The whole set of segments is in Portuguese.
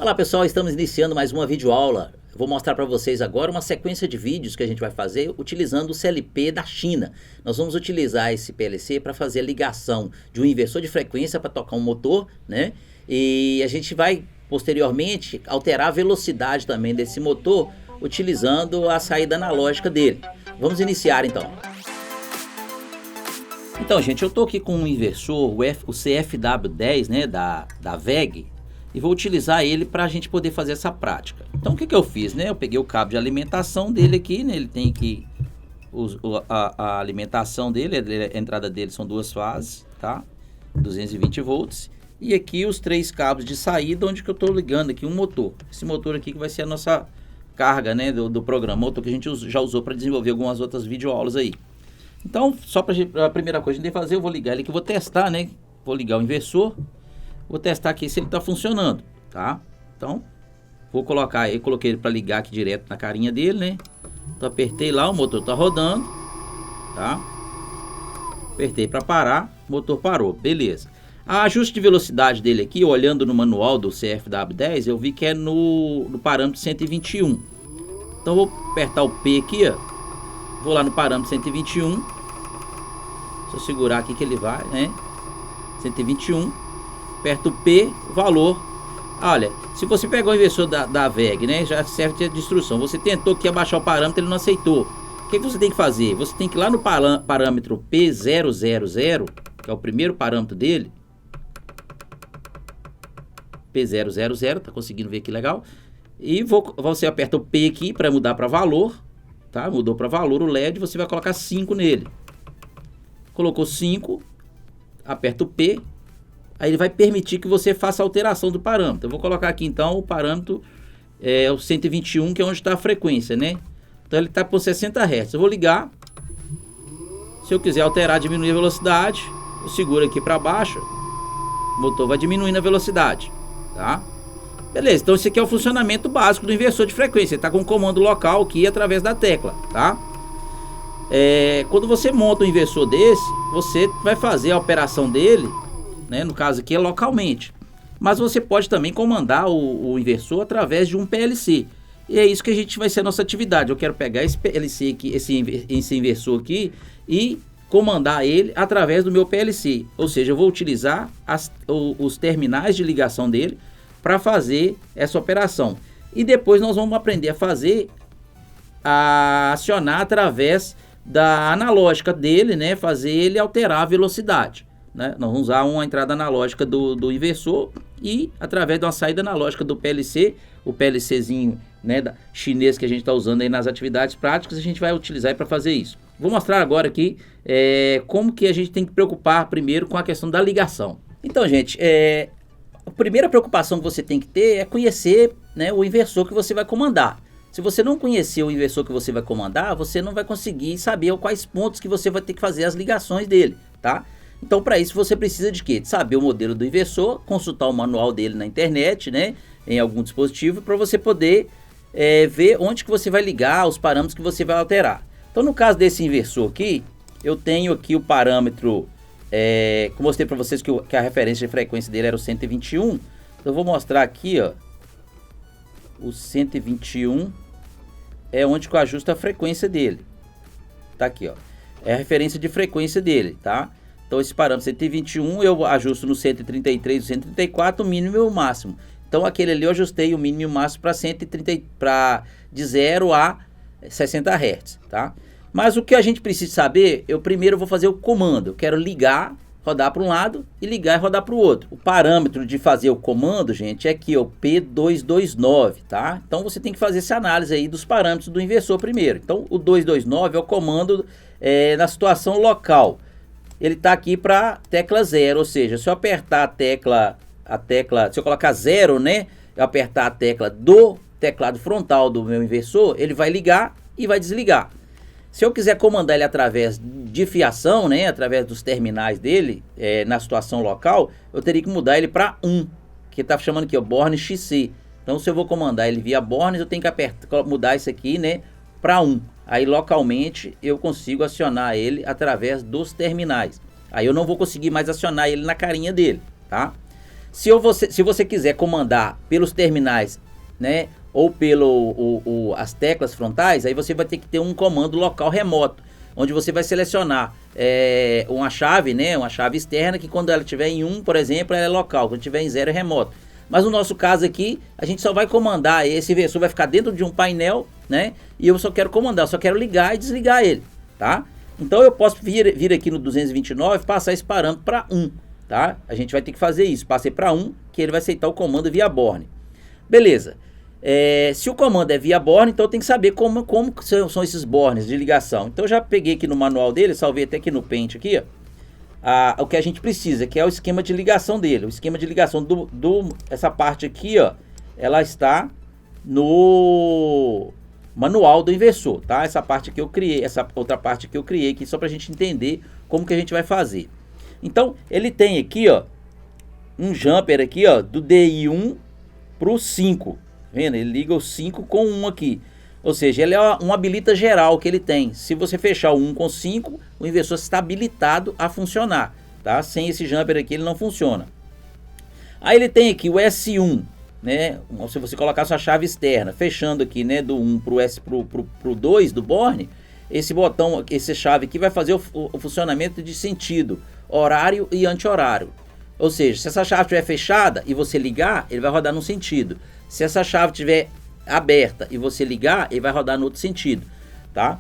Olá pessoal, estamos iniciando mais uma videoaula. Vou mostrar para vocês agora uma sequência de vídeos que a gente vai fazer utilizando o CLP da China. Nós vamos utilizar esse PLC para fazer a ligação de um inversor de frequência para tocar um motor, né? E a gente vai posteriormente alterar a velocidade também desse motor utilizando a saída analógica dele. Vamos iniciar então. Então gente, eu estou aqui com um inversor, o CFW10, né, da WEG. E vou utilizar ele para a gente poder fazer essa prática. Então o que eu fiz, né? Eu peguei o cabo de alimentação dele aqui, né? Ele tem aqui a alimentação dele, a entrada dele são duas fases, tá? 220 volts. E aqui os três cabos de saída, onde que eu estou ligando aqui um motor. Esse motor aqui que vai ser a nossa carga, né? Do programa, motor que a gente já usou para desenvolver algumas outras videoaulas aí. Então, só para a primeira coisa que a gente tem que fazer, eu vou ligar ele aqui, vou testar, né? Vou ligar o inversor. Vou testar aqui se ele está funcionando, tá? Então, vou colocar aí, coloquei ele para ligar aqui direto na carinha dele, né? Então, apertei lá, o motor está rodando, tá? Apertei para parar, o motor parou, beleza. A ajuste de velocidade dele aqui, olhando no manual do CFW10, eu vi que é no parâmetro 121. Então, vou apertar o P aqui, ó. Vou lá no parâmetro 121. Se eu segurar aqui que ele vai, né? 121. Aperta o P, valor. Olha, se você pegar o inversor da WEG, né, já serve de instrução. Você tentou aqui abaixar o parâmetro, ele não aceitou. O que você tem que fazer? Você tem que ir lá no parâmetro P000, que é o primeiro parâmetro dele. P000, tá conseguindo ver que legal? E você aperta o P aqui para mudar para valor, tá? Mudou para valor o LED, você vai colocar 5 nele. Colocou 5, aperta o P. Aí ele vai permitir que você faça a alteração do parâmetro. Eu vou colocar aqui então o parâmetro o 121, que é onde está a frequência, né? Então ele está por 60 Hz. Eu vou ligar. Se eu quiser alterar, diminuir a velocidade, eu seguro aqui para baixo. O motor vai diminuindo a velocidade, tá? Beleza, então esse aqui é o funcionamento básico do inversor de frequência. Ele está com um comando local aqui através da tecla, tá? Quando você monta um inversor desse, você vai fazer a operação dele, né, no caso aqui é localmente, mas você pode também comandar o inversor através de um PLC, e é isso que a gente vai ser a nossa atividade. Eu quero pegar esse PLC aqui, esse inversor aqui, e comandar ele através do meu PLC, ou seja, eu vou utilizar os terminais de ligação dele para fazer essa operação, e depois nós vamos aprender a acionar através da analógica dele, né, fazer ele alterar a velocidade. Né? Nós vamos usar uma entrada analógica do inversor e através de uma saída analógica do PLC, o PLCzinho, né, chinês que a gente está usando aí nas atividades práticas, a gente vai utilizar para fazer isso. Vou mostrar agora aqui como que a gente tem que preocupar primeiro com a questão da ligação. Então, gente, a primeira preocupação que você tem que ter é conhecer, né, o inversor que você vai comandar. Se você não conhecer o inversor que você vai comandar, você não vai conseguir saber quais pontos que você vai ter que fazer as ligações dele, tá? Então, para isso, você precisa de quê? De saber o modelo do inversor, consultar o manual dele na internet, né? Em algum dispositivo, para você poder ver onde que você vai ligar, os parâmetros que você vai alterar. Então, no caso desse inversor aqui, eu tenho aqui o parâmetro, que eu mostrei para vocês que a referência de frequência dele era o 121. Então, eu vou mostrar aqui, ó, o 121 é onde que eu ajusto a frequência dele. Tá aqui, ó. É a referência de frequência dele, tá? Então esse parâmetro 121 eu ajusto no 133 e 134 o mínimo e o máximo. Então aquele ali eu ajustei o mínimo e o máximo para 130, de 0 a 60 Hz, tá? Mas o que a gente precisa saber, eu primeiro vou fazer o comando. Eu quero ligar, rodar para um lado e ligar e rodar para o outro. O parâmetro de fazer o comando, gente, é aqui, o P229, tá? Então você tem que fazer essa análise aí dos parâmetros do inversor primeiro. Então o 229 é o comando na situação local. Ele está aqui para tecla 0, ou seja, se eu apertar a tecla, se eu colocar 0, né, eu apertar a tecla do teclado frontal do meu inversor, ele vai ligar e vai desligar. Se eu quiser comandar ele através de fiação, né, através dos terminais dele, na situação local, eu teria que mudar ele para 1, que está chamando aqui, ó, Borne XC. Então, se eu vou comandar ele via Bornes, eu tenho que mudar isso aqui, né, para 1. Aí localmente eu consigo acionar ele através dos terminais. Aí eu não vou conseguir mais acionar ele na carinha dele, tá? Se você quiser comandar pelos terminais, né, ou as teclas frontais, aí você vai ter que ter um comando local remoto, onde você vai selecionar uma chave, né, uma chave externa, que quando ela estiver em 1, por exemplo, ela é local, quando estiver em 0 é remoto. Mas no nosso caso aqui, a gente só vai comandar, esse inversor vai ficar dentro de um painel, né, e eu só quero comandar, só quero ligar e desligar ele, tá? Então eu posso vir aqui no 229 e passar esse parâmetro para 1, tá? A gente vai ter que fazer isso, passei para 1, que ele vai aceitar o comando via borne. Beleza. Se o comando é via borne, então eu tenho que saber como são esses bornes de ligação. Então eu já peguei aqui no manual dele, salvei até aqui no Paint aqui, ó, o que a gente precisa, que é o esquema de ligação dele. O esquema de ligação essa parte aqui, ó, ela está no manual do inversor, tá? Essa parte que eu criei, essa outra parte que eu criei aqui, só pra gente entender como que a gente vai fazer. Então, ele tem aqui, ó, um jumper aqui, ó, do DI1 pro 5. Vendo? Ele liga o 5 com 1 aqui. Ou seja, ele é um habilita geral que ele tem. Se você fechar o 1 com 5, o inversor está habilitado a funcionar, tá? Sem esse jumper aqui ele não funciona. Aí ele tem aqui o S1, né? Se você colocar sua chave externa, fechando aqui, né, do 1 pro 2 do borne, esse botão, essa chave aqui vai fazer o funcionamento de sentido, horário e anti-horário. Ou seja, se essa chave estiver fechada e você ligar, ele vai rodar num sentido. Se essa chave estiver aberta e você ligar, ele vai rodar no outro sentido, tá?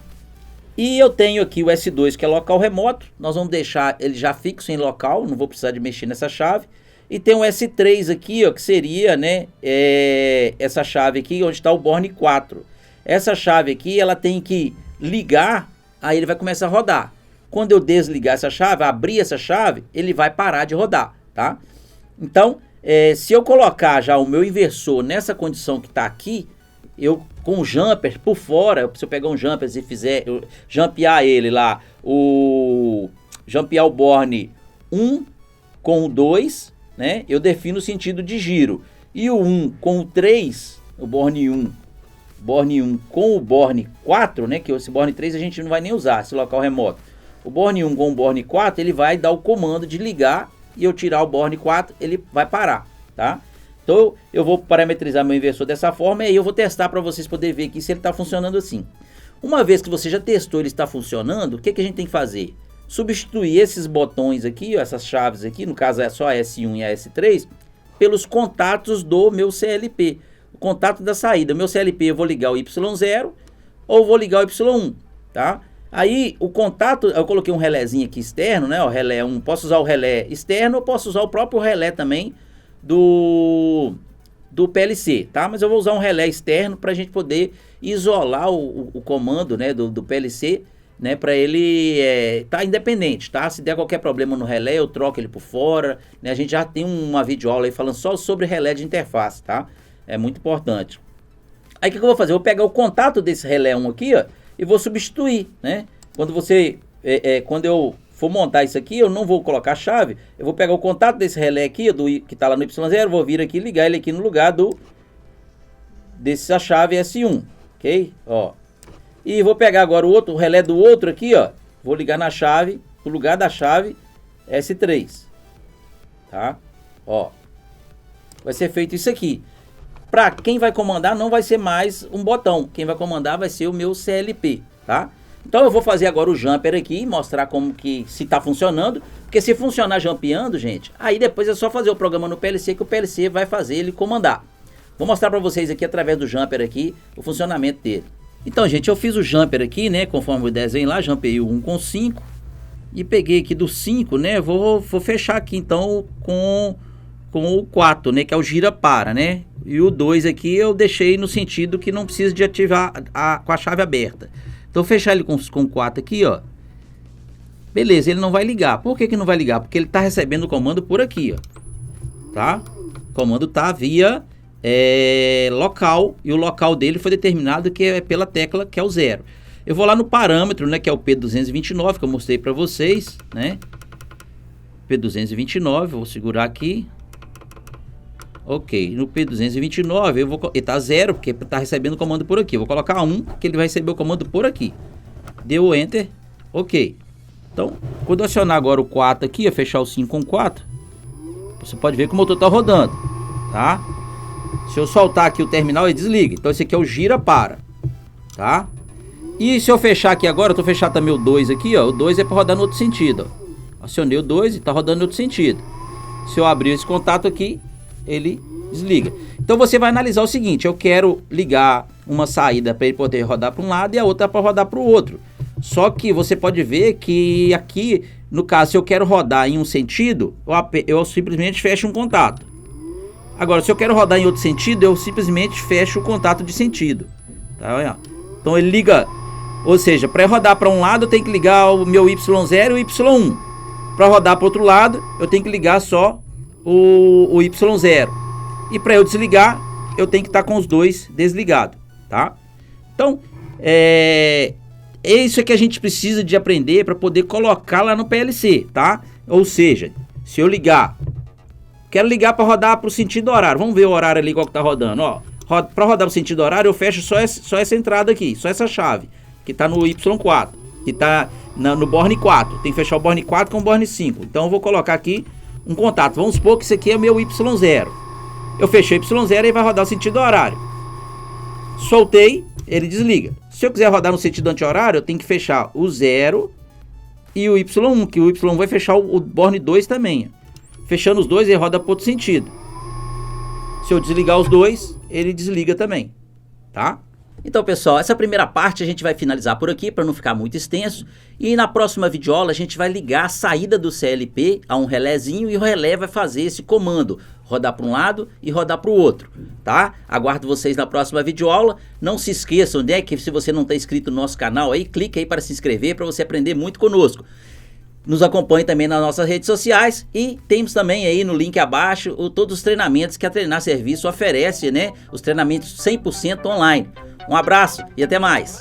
E eu tenho aqui o S2, que é local remoto. Nós vamos deixar ele já fixo em local, não vou precisar de mexer nessa chave. E tem o S3 aqui, ó, que seria, né, essa chave aqui, onde está o borne 4. Essa chave aqui, ela tem que ligar, aí ele vai começar a rodar. Quando eu desligar essa chave, abrir essa chave, ele vai parar de rodar, tá? Então, se eu colocar já o meu inversor nessa condição que está aqui, eu com o jumper por fora, se eu pegar um jumper e fizer, jumpear ele lá, jumpear o borne 1 com o 2, né, eu defino o sentido de giro. E o 1 com o 3, o borne 1 com o borne 4, né, que esse borne 3 a gente não vai nem usar, esse local remoto. O borne 1 com o borne 4, ele vai dar o comando de ligar, e eu tirar o borne 4, ele vai parar, tá? Então eu vou parametrizar meu inversor dessa forma e aí eu vou testar para vocês poderem ver aqui se ele está funcionando assim. Uma vez que você já testou ele está funcionando, o que a gente tem que fazer? Substituir esses botões aqui, ó, essas chaves aqui, no caso é só a S1 e a S3, pelos contatos do meu CLP. O contato da saída, o meu CLP eu vou ligar o Y0 ou vou ligar o Y1, tá? Aí o contato, eu coloquei um relézinho aqui externo, né? O relé 1, posso usar o relé externo ou posso usar o próprio relé também do PLC, tá? Mas eu vou usar um relé externo para a gente poder isolar o comando, né, do PLC, né, para ele tá independente, tá? Se der qualquer problema no relé, eu troco ele por fora, né? A gente já tem uma videoaula aí falando só sobre relé de interface, tá? É muito importante. Aí o que eu vou fazer? Eu vou pegar o contato desse relé 1 aqui, ó, e vou substituir, né? Quando eu for montar isso aqui, eu não vou colocar a chave, eu vou pegar o contato desse relé aqui, que está lá no Y0, vou vir aqui e ligar ele aqui no lugar dessa chave S1, ok? Ó. E vou pegar agora o relé do outro aqui, ó, vou ligar na chave, no lugar da chave S3, tá? Ó, vai ser feito isso aqui. Para quem vai comandar não vai ser mais um botão, quem vai comandar vai ser o meu CLP, tá? Então eu vou fazer agora o jumper aqui e mostrar como que se está funcionando, porque se funcionar jumpeando, gente, aí depois é só fazer o programa no PLC que o PLC vai fazer ele comandar. Vou mostrar para vocês aqui através do jumper aqui o funcionamento dele. Então, gente, eu fiz o jumper aqui, né, conforme o desenho lá, jumpei o 1 com 5 e peguei aqui do 5, né, vou fechar aqui então com o 4, né, que é o gira para, né? E o 2 aqui eu deixei no sentido que não precisa de ativar com a chave aberta. Então fechar ele com o 4 aqui, ó. Beleza, ele não vai ligar. Por que não vai ligar? Porque ele está recebendo o comando por aqui, ó. Tá? O comando tá via local, e o local dele foi determinado que é pela tecla que é o 0. Eu vou lá no parâmetro, né, que é o P229, que eu mostrei para vocês, né? P229, vou segurar aqui. Ok, no P229 ele tá 0, porque tá recebendo o comando por aqui. Eu vou colocar 1, que ele vai receber o comando por aqui. Deu Enter, ok. Então, quando eu acionar agora o 4 aqui, fechar o 5 com 4, Você pode ver que o motor está rodando, tá? Se eu soltar aqui o terminal, ele desliga. Então esse aqui é o gira para, tá? E se eu fechar aqui agora, eu tô fechando também o 2 aqui, ó. O 2 é para rodar no outro sentido, ó. Acionei o 2 e tá rodando no outro sentido. Se eu abrir esse contato aqui, ele desliga. Então você vai analisar o seguinte: eu quero ligar uma saída para ele poder rodar para um lado e a outra para rodar para o outro. Só que você pode ver que aqui, no caso, se eu quero rodar em um sentido, eu simplesmente fecho um contato. Agora, se eu quero rodar em outro sentido, eu simplesmente fecho o contato de sentido, tá? Então ele liga, ou seja, para rodar para um lado eu tenho que ligar o meu Y0 e o Y1. Para rodar para o outro lado, eu tenho que ligar só o Y0. E para eu desligar, eu tenho que estar com os dois desligados, tá? Então, é isso que a gente precisa de aprender para poder colocar lá no PLC, tá? Ou seja, se eu ligar, quero ligar para rodar para o sentido horário. Vamos ver o horário ali qual que tá rodando, ó. Para rodar o sentido horário, eu fecho só essa entrada aqui, só essa chave, que tá no Y4, que tá no Borne 4. Tem que fechar o Borne 4 com o Borne 5. Então eu vou colocar aqui um contato. Vamos supor que esse aqui é o meu Y0. Eu fechei o Y0 e vai rodar o sentido horário. Soltei, ele desliga. Se eu quiser rodar no sentido anti-horário, eu tenho que fechar o 0 e o Y1, que o Y1 vai fechar o Borne 2 também. Fechando os dois, ele roda para outro sentido. Se eu desligar os dois, ele desliga também, tá? Então, pessoal, essa primeira parte a gente vai finalizar por aqui para não ficar muito extenso. E na próxima videoaula a gente vai ligar a saída do CLP a um relézinho e o relé vai fazer esse comando, rodar para um lado e rodar para o outro, tá? Aguardo vocês na próxima videoaula. Não se esqueçam, né, que se você não está inscrito no nosso canal aí, clique aí para se inscrever para você aprender muito conosco. Nos acompanhe também nas nossas redes sociais e temos também aí no link abaixo todos os treinamentos que a Treinar Serviço oferece, né? Os treinamentos 100% online. Um abraço e até mais!